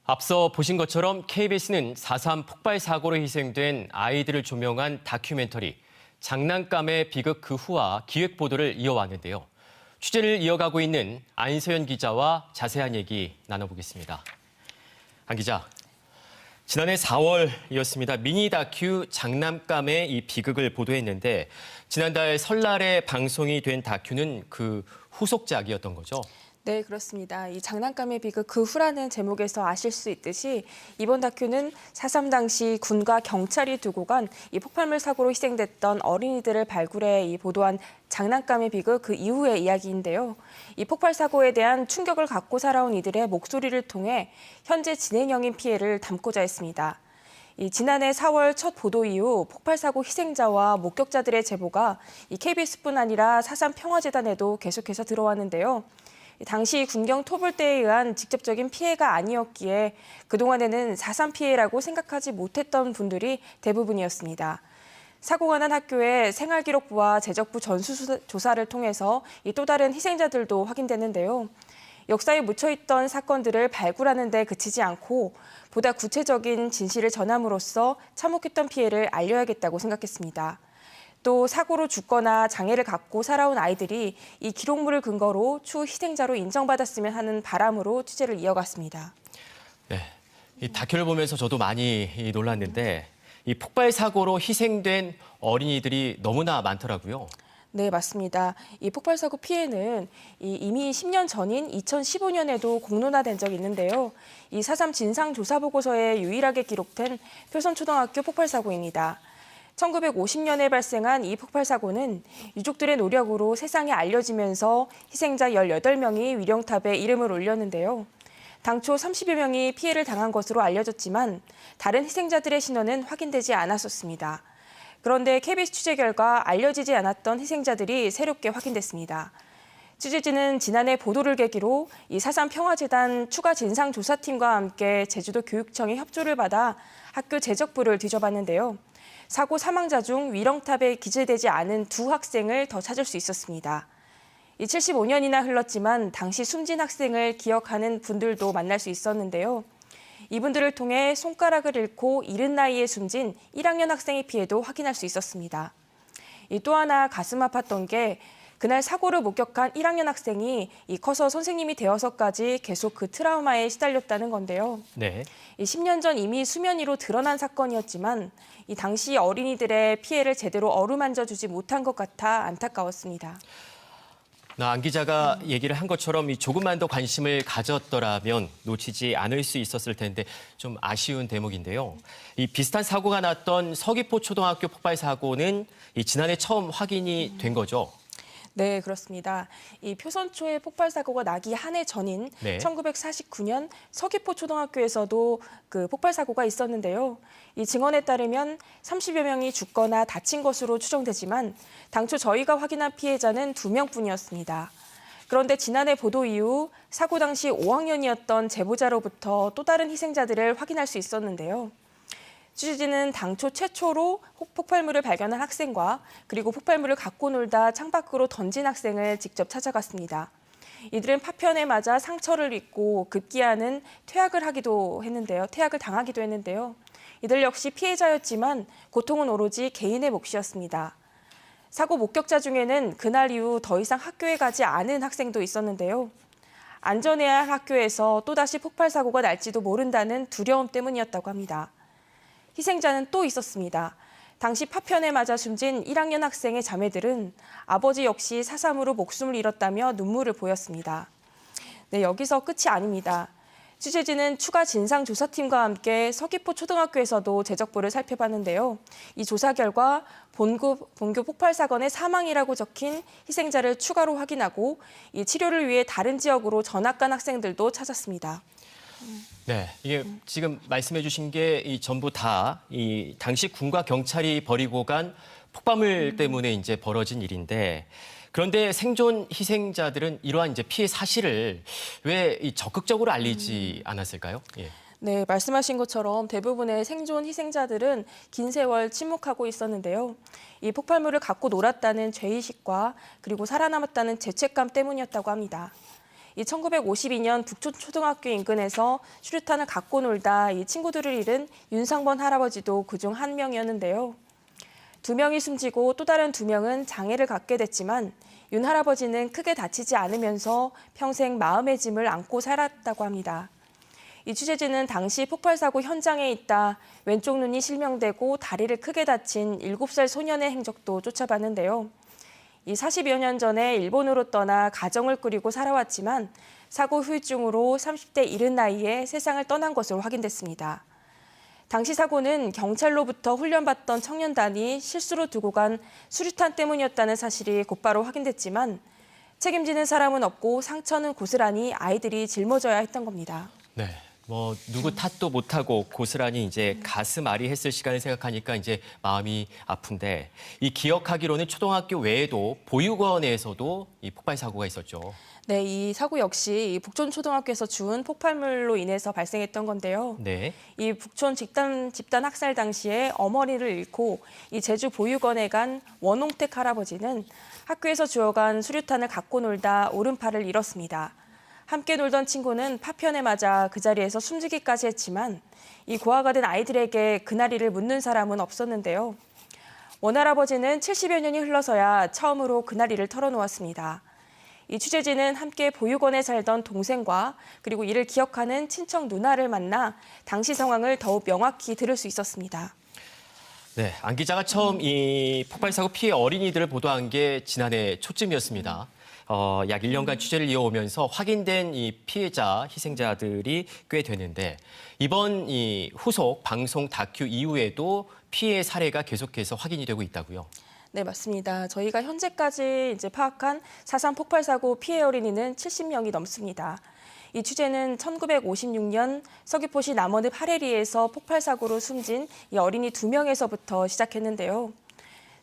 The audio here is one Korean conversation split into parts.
앞서 보신 것처럼 KBS는 4.3 폭발 사고로 희생된 아이들을 조명한 다큐멘터리 장난감의 비극 그 후와 기획 보도를 이어왔는데요. 취재를 이어가고 있는 안소연 기자와 자세한 얘기 나눠보겠습니다. 안 기자, 지난해 4월이었습니다. 미니 다큐 장난감의 이 비극을 보도했는데 지난달 설날에 방송이 된 다큐는 그 후속작이었던 거죠? 네, 그렇습니다. 이 장난감의 비극 그 후라는 제목에서 아실 수 있듯이 이번 다큐는 4.3 당시 군과 경찰이 두고 간 이 폭발물 사고로 희생됐던 어린이들을 발굴해 이 보도한 장난감의 비극 그 이후의 이야기인데요. 이 폭발 사고에 대한 충격을 갖고 살아온 이들의 목소리를 통해 현재 진행형인 피해를 담고자 했습니다. 지난해 4월 첫 보도 이후 폭발 사고 희생자와 목격자들의 제보가 이 KBS뿐 아니라 4.3 평화재단에도 계속해서 들어왔는데요. 당시 군경 토벌대에 의한 직접적인 피해가 아니었기에 그동안에는 4.3 피해라고 생각하지 못했던 분들이 대부분이었습니다. 사고가 난 학교의 생활기록부와 제적부 전수조사를 통해서 또 다른 희생자들도 확인되는데요. 역사에 묻혀있던 사건들을 발굴하는 데 그치지 않고 보다 구체적인 진실을 전함으로써 참혹했던 피해를 알려야겠다고 생각했습니다. 또 사고로 죽거나 장애를 갖고 살아온 아이들이 이 기록물을 근거로 추후 희생자로 인정받았으면 하는 바람으로 취재를 이어갔습니다. 네, 이 다큐를 보면서 저도 많이 놀랐는데 이 폭발 사고로 희생된 어린이들이 너무나 많더라고요. 네, 맞습니다. 이 폭발 사고 피해는 이미 10년 전인 2015년에도 공론화된 적이 있는데요. 이 4.3 진상조사보고서에 유일하게 기록된 표선초등학교 폭발 사고입니다. 1950년에 발생한 이 폭발 사고는 유족들의 노력으로 세상에 알려지면서 희생자 18명이 위령탑에 이름을 올렸는데요. 당초 30여 명이 피해를 당한 것으로 알려졌지만 다른 희생자들의 신원은 확인되지 않았었습니다. 그런데 KBS 취재 결과 알려지지 않았던 희생자들이 새롭게 확인됐습니다. 취재진은 지난해 보도를 계기로 이 4.3 평화재단 추가 진상조사팀과 함께 제주도 교육청의 협조를 받아 학교 제적부를 뒤져봤는데요. 사고 사망자 중 위령탑에 기재되지 않은 두 학생을 더 찾을 수 있었습니다. 75년이나 흘렀지만 당시 숨진 학생을 기억하는 분들도 만날 수 있었는데요. 이분들을 통해 손가락을 잃고 이른 나이에 숨진 1학년 학생의 피해도 확인할 수 있었습니다. 또 하나 가슴 아팠던 게 그날 사고를 목격한 1학년 학생이 커서 선생님이 되어서까지 계속 그 트라우마에 시달렸다는 건데요. 네. 10년 전 이미 수면 위로 드러난 사건이었지만 이 당시 어린이들의 피해를 제대로 어루만져 주지 못한 것 같아 안타까웠습니다. 안 기자가 얘기를 한 것처럼 조금만 더 관심을 가졌더라면 놓치지 않을 수 있었을 텐데 좀 아쉬운 대목인데요. 이 비슷한 사고가 났던 서귀포 초등학교 폭발 사고는 지난해 처음 확인이 된 거죠. 네, 그렇습니다. 이 표선초의 폭발 사고가 나기 한 해 전인 네. 1949년 서귀포 초등학교에서도 그 폭발 사고가 있었는데요. 이 증언에 따르면 30여 명이 죽거나 다친 것으로 추정되지만 당초 저희가 확인한 피해자는 2명뿐이었습니다. 그런데 지난해 보도 이후 사고 당시 5학년이었던 제보자로부터 또 다른 희생자들을 확인할 수 있었는데요. 취재진은 당초 최초로 폭발물을 발견한 학생과 그리고 폭발물을 갖고 놀다 창밖으로 던진 학생을 직접 찾아갔습니다. 이들은 파편에 맞아 상처를 입고 급기야는 퇴학을 당하기도 했는데요. 이들 역시 피해자였지만 고통은 오로지 개인의 몫이었습니다. 사고 목격자 중에는 그날 이후 더 이상 학교에 가지 않은 학생도 있었는데요. 안전해야 할 학교에서 또다시 폭발 사고가 날지도 모른다는 두려움 때문이었다고 합니다. 희생자는 또 있었습니다. 당시 파편에 맞아 숨진 1학년 학생의 자매들은 아버지 역시 4.3으로 목숨을 잃었다며 눈물을 보였습니다. 네, 여기서 끝이 아닙니다. 취재진은 추가 진상조사팀과 함께 서귀포 초등학교에서도 제적부를 살펴봤는데요. 이 조사 결과 본교 폭발 사건의 사망이라고 적힌 희생자를 추가로 확인하고 이 치료를 위해 다른 지역으로 전학 간 학생들도 찾았습니다. 네, 이게 지금 말씀해 주신 게 전부 다 당시 군과 경찰이 벌이고 간 폭발물 때문에 이제 벌어진 일인데 그런데 생존 희생자들은 이러한 피해 사실을 왜 적극적으로 알리지 않았을까요? 예. 네, 말씀하신 것처럼 대부분의 생존 희생자들은 긴 세월 침묵하고 있었는데요. 이 폭발물을 갖고 놀았다는 죄의식과 그리고 살아남았다는 죄책감 때문이었다고 합니다. 이 1952년 북촌초등학교 인근에서 수류탄을 갖고 놀다 이 친구들을 잃은 윤상번 할아버지도 그중 한 명이었는데요. 2명이 숨지고 또 다른 2명은 장애를 갖게 됐지만 윤 할아버지는 크게 다치지 않으면서 평생 마음의 짐을 안고 살았다고 합니다. 이 취재진은 당시 폭발 사고 현장에 있다 왼쪽 눈이 실명되고 다리를 크게 다친 7살 소년의 행적도 쫓아봤는데요. 이 40여 년 전에 일본으로 떠나 가정을 꾸리고 살아왔지만 사고 후유증으로 30대 이른 나이에 세상을 떠난 것으로 확인됐습니다. 당시 사고는 경찰로부터 훈련받던 청년단이 실수로 두고 간 수류탄 때문이었다는 사실이 곧바로 확인됐지만 책임지는 사람은 없고 상처는 고스란히 아이들이 짊어져야 했던 겁니다. 네. 누구 탓도 못하고 고스란히 이제 가슴 아리했을 시간을 생각하니까 이제 마음이 아픈데 이 기억하기로는 초등학교 외에도 보육원에서도 이 폭발 사고가 있었죠. 네, 이 사고 역시 이 북촌초등학교에서 주운 폭발물로 인해서 발생했던 건데요. 네. 이 북촌 집단 학살 당시에 어머니를 잃고 이 제주 보육원에 간 원홍택 할아버지는 학교에서 주워간 수류탄을 갖고 놀다 오른팔을 잃었습니다. 함께 놀던 친구는 파편에 맞아 그 자리에서 숨지기까지 했지만 이 고아가 된 아이들에게 그날이를 묻는 사람은 없었는데요. 원할아버지는 70여 년이 흘러서야 처음으로 그날이를 털어놓았습니다. 이 취재진은 함께 보육원에 살던 동생과 그리고 이를 기억하는 친척 누나를 만나 당시 상황을 더욱 명확히 들을 수 있었습니다. 네, 안 기자가 처음 이 폭발 사고 피해 어린이들을 보도한 게 지난해 초쯤이었습니다. 약 1년간 취재를 이어오면서 확인된 이 피해자, 희생자들이 꽤 되는데 이번 이 후속 방송 다큐 이후에도 피해 사례가 계속해서 확인이 되고 있다고요. 네, 맞습니다. 저희가 현재까지 이제 파악한 4.3 폭발 사고 피해 어린이는 70명이 넘습니다. 이 취재는 1956년 서귀포시 남원읍 하레리에서 폭발 사고로 숨진 이 어린이 2명에서부터 시작했는데요.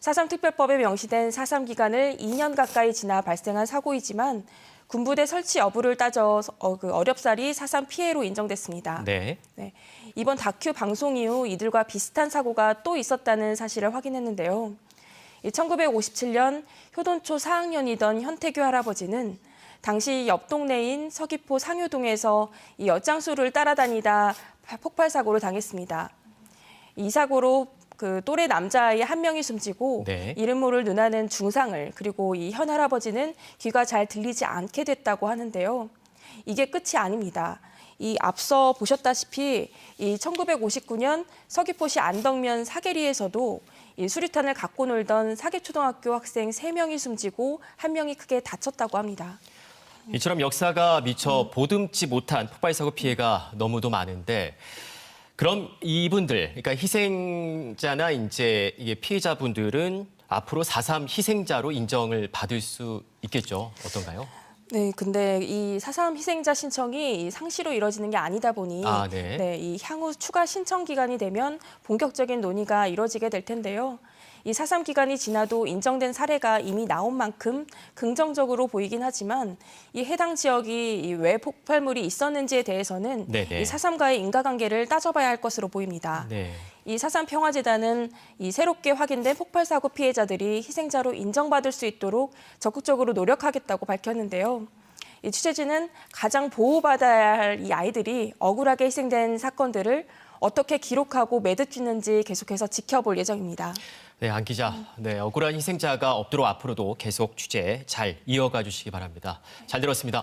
4.3 특별법에 명시된 4.3 기간을 2년 가까이 지나 발생한 사고이지만 군부대 설치 여부를 따져 어렵사리 4.3 피해로 인정됐습니다. 네. 네, 이번 다큐 방송 이후 이들과 비슷한 사고가 또 있었다는 사실을 확인했는데요. 1957년 효돈초 4학년이던 현태규 할아버지는 당시 옆 동네인 서귀포 상효동에서 이 엿장수를 따라다니다 폭발 사고를 당했습니다. 이 사고로 그 또래 남자아이 1명이 숨지고 네. 이름 모를 누나는 중상을 그리고 이 현 할아버지는 귀가 잘 들리지 않게 됐다고 하는데요. 이게 끝이 아닙니다. 이 앞서 보셨다시피 이 1959년 서귀포시 안덕면 사계리에서도 이 수류탄을 갖고 놀던 사계초등학교 학생 3명이 숨지고 1명이 크게 다쳤다고 합니다. 이처럼 역사가 미처 보듬지 못한 폭발 사고 피해가 너무도 많은데 그럼 이분들, 그러니까 희생자나 이제 이게 피해자분들은 앞으로 4.3 희생자로 인정을 받을 수 있겠죠? 어떤가요? 네, 근데 이 4.3 희생자 신청이 상시로 이뤄지는 게 아니다 보니 네. 이 향후 추가 신청 기간이 되면 본격적인 논의가 이뤄지게 될 텐데요. 이 4.3 기간이 지나도 인정된 사례가 이미 나온 만큼 긍정적으로 보이긴 하지만 이 해당 지역이 왜 폭발물이 있었는지에 대해서는 네네. 이 4.3과의 인과관계를 따져봐야 할 것으로 보입니다. 네. 이 4.3 평화재단은 이 새롭게 확인된 폭발 사고 피해자들이 희생자로 인정받을 수 있도록 적극적으로 노력하겠다고 밝혔는데요. 이 취재진은 가장 보호받아야 할 이 아이들이 억울하게 희생된 사건들을 어떻게 기록하고 매듭짓는지 계속해서 지켜볼 예정입니다. 네, 안 기자. 네, 억울한 희생자가 없도록 앞으로도 계속 취재 잘 이어가 주시기 바랍니다. 잘 들었습니다.